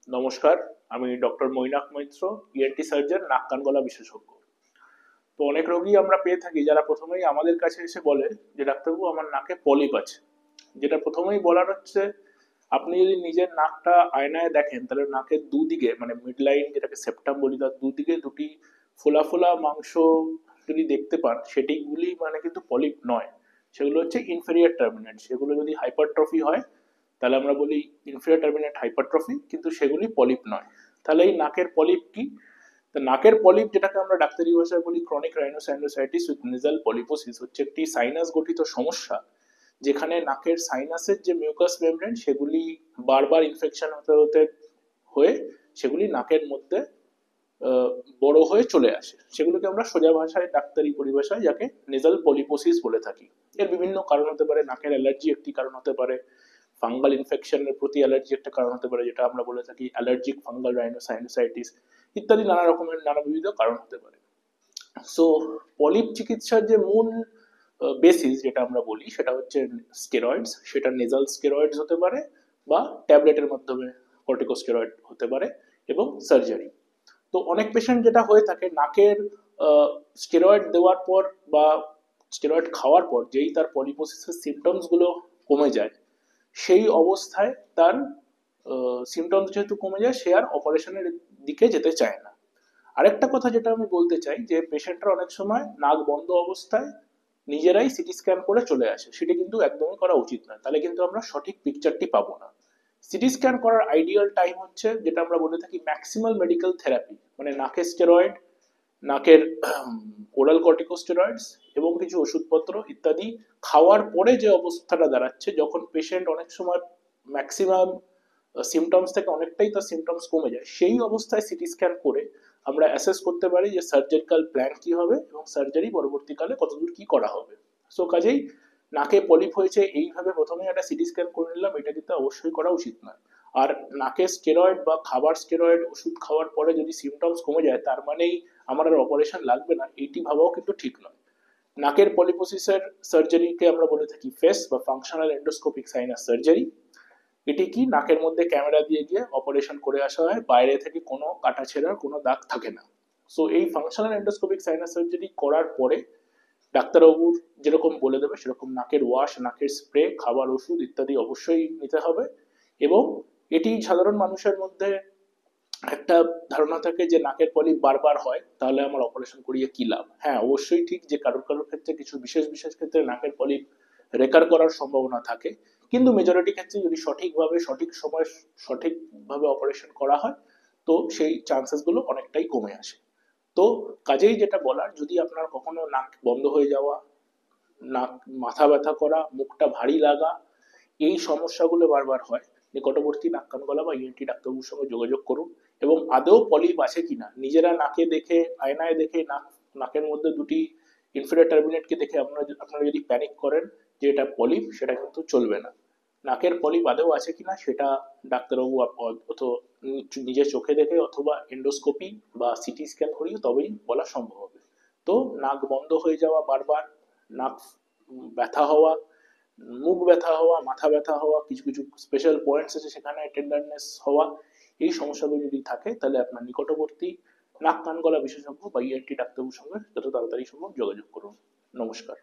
নমস্কার, আমি doctor Mainak Maitra, ENT surgeon, নাক কান গলা বিশেষজ্ঞ। তো অনেক রোগী আমরা পেয়ে থাকি যারা প্রথমেই আমাদের কাছে এসে বলে যে ডাক্তারবাবু আমার নাকে পলিপ আছে। যেটা প্রথমেই বলার হচ্ছে, আপনি যদি নিজের নাকটা আয়নায় দেখেন তাহলে নাকের দুদিকে মানে মিড লাইন যেটাকে সেপ্টাম বলি, তার দুদিকে দুটি ফোলা ফোলা মাংস যদি দেখতে পান, সেটিগুলি মানে কিন্তু পলিপ নয়, সেগুলো হচ্ছে ইনফেরিয়ার টার্মিনেট। সেগুলো যদি হাইপারট্রফি হয় তাহলে আমরা বলি ইনফেরিয়র টার্মিনেট হাইপারট্রফি, কিন্তু সেগুলি পলিপ নয়। তাহলে এই নাকের পলিপ কি? তো নাকের পলিপ, যেটাকে আমরা ডাক্তারি ভাষায় বলি ক্রনিক রাইনোসাইনোসাইটিস উইথ নেজাল পলিপোসিস, হচ্ছে একটি সাইনাস গঠিত সমস্যা, যেখানে নাকের সাইনাসের যে মিউকাস মেমব্রেন সেগুলি বারবার ইনফেকশন হতে হতে হয়ে সেগুলি নাকের মধ্যে বড় হয়ে চলে আসে। সেগুলোকে আমরা সোজা ভাষায় ডাক্তারি পরিভাষায় যাকে নেজাল পলিপোসিস বলে থাকি। এর বিভিন্ন কারণ হতে পারে, নাকের অ্যালার্জি একটি কারণ হতে পারে, ফাঙ্গাল ইনফেকশনের প্রতি অ্যালার্জি একটা কারণ হতে পারে, যেটা আমরা বলে থাকি অ্যালার্জিক ফাঙ্গাল রাইনোসাইনোসাইটিস, ইত্যাদি নানা রকমের নানাবিধ কারণ হতে পারে। সো পলিপ চিকিৎসার যে মূল বেসিস যেটা আমরা বলি সেটা হচ্ছে স্টেরয়েডস। সেটা নেজাল স্টেরয়েডস হতে পারে বা ট্যাবলেটের মাধ্যমে কর্টিকোস্টেরয়েড হতে পারে, এবং সার্জারি। তো অনেক পেশেন্ট যেটা হয়ে থাকে, নাকের স্টেরয়েড দেওয়ার পর বা স্টেরয়েড খাওয়ার পর যেই তার পলিপোসিসের সিমটমস গুলো কমে যায়, সেই অবস্থায় তার সিমটমস যেহেতু কমে যায়, সে আর অপারেশনের দিকে যেতে চায় না। আরেকটা কথা যেটা আমি বলতে চাই, যে পেশেন্টরা অনেক সময় নাক বন্ধ অবস্থায় নিজেরাই সিটি স্ক্যান করে চলে আসে, সেটা কিন্তু একদমই করা উচিত নয়, তাহলে কিন্তু আমরা সঠিক পিকচারটি পাবো না। সিটি স্ক্যান করার আইডিয়াল টাইম হচ্ছে যেটা আমরা বলে থাকি ম্যাক্সিমাল মেডিকেল থেরাপি, মানে নাকের স্টেরয়েড, নাকের ওরাল কর্টিকোস্টেরয়েডস এবং কিছু ওষুধপত্র ইত্যাদি খাওয়ার পরে যে অবস্থাটা দাঁড়াচ্ছে, যখন পেশেন্ট অনেক সময় ম্যাক্সিমাম সিমটমস থেকে অনেকটাই তার সিমটমস কমে যায়, সেই অবস্থায় সিটি স্ক্যান করে আমরা অ্যাসেস করতে পারি যে সার্জারিক্যাল প্ল্যান কি হবে এবং সার্জারি পরবর্তীকালে কতদূর কি করা হবে। সো কাজেই নাকে পলিপ হয়েছে এইভাবে প্রথমে একটা সিটি স্ক্যান করে নিলাম, এটা কিন্তু অবশ্যই করা উচিত নয়। আর নাকে স্টেরয়েড বা খাবার স্টেরয়েড ওষুধ খাওয়ার পরে যদি সিমটমস কমে যায় তার মানেই আমার আর অপারেশন লাগবে না, এইটি ভাবাও কিন্তু ঠিক নয়। নাকের পলিপোসিসের সার্জারিকে আমরা বলে থাকি ফেস বা ফাংশনাল এন্ডোস্কোপিক সাইনাস সার্জারি। এটি কি, নাকের মধ্যে ক্যামেরা দিয়ে গিয়ে অপারেশন করে আসা হয়, বাইরে থেকে কোনো কাটা ছেঁড়ার কোনো দাগ থাকে না। সো এই ফাংশনাল এন্ডোস্কোপিক সাইনাস সার্জারি করার পরে ডাক্তারবাবুর যেরকম বলে দেবে সেরকম নাকের ওয়াশ, নাকের স্প্রে, খাবার, ওষুধ ইত্যাদি অবশ্যই নিতে হবে। এবং এটি সাধারণ মানুষের মধ্যে একটা ধারণা থাকে যে নাকের পলিপ বারবার হয় তাহলে আমার অপারেশন করিয়ে কি লাভ। হ্যাঁ, অবশ্যই ঠিক যে কারোর কারোর ক্ষেত্রে, কিছু বিশেষ বিশেষ ক্ষেত্রে নাকের পলিপ রেকার করার সম্ভাবনা থাকে, কিন্তু মেজরিটি ক্ষেত্রে যদি সঠিকভাবে সঠিক সময় সঠিকভাবে অপারেশন করা হয় তো সেই চান্সেস গুলো অনেকটাই কমে আসে। তো কাজেই যেটা বলার, যদি আপনার কখনো নাক বন্ধ হয়ে যাওয়া, নাক, মাথা ব্যথা করা, মুখটা ভারী লাগা, এই সমস্যাগুলো বারবার হয়, নিকটবর্তী নাক কান গলা বা ইএনটি ডাক্তারবাবুর সঙ্গে যোগাযোগ করুন। এবং আদৌ পলিপ আছে কিনা নিজেরা নাকে দেখে, আয়নায় দেখে, নাকের মধ্যে দুটি ইনফেরিয়র টার্মিনেটকে দেখে আপনারা যদি প্যানিক করেন যে এটা পলিপ, সেটা কিন্তু চলবে না। নাকের পলিপ আদৌ আছে কিনা সেটা ডাক্তারবাবু নিজে চোখে দেখে অথবা এন্ডোস্কোপি বা সিটি স্ক্যান করিয়ে তবেই বলা সম্ভব হবে। তো নাক বন্ধ হয়ে যাওয়া বারবার, নাক ব্যথা হওয়া, মুখ ব্যথা হওয়া, মাথা ব্যথা হওয়া, কিছু কিছু স্পেশাল পয়েন্টস আছে সেখানে টেন্ডারনেস হওয়া, এই সমস্যাগুলো যদি থাকে তাহলে আপনার নিকটবর্তী নাক কান গলা বিশেষজ্ঞ বা ইএনটি ডাক্তারবাবুর সঙ্গে যত তাড়াতাড়ি সম্ভব যোগাযোগ করুন। নমস্কার।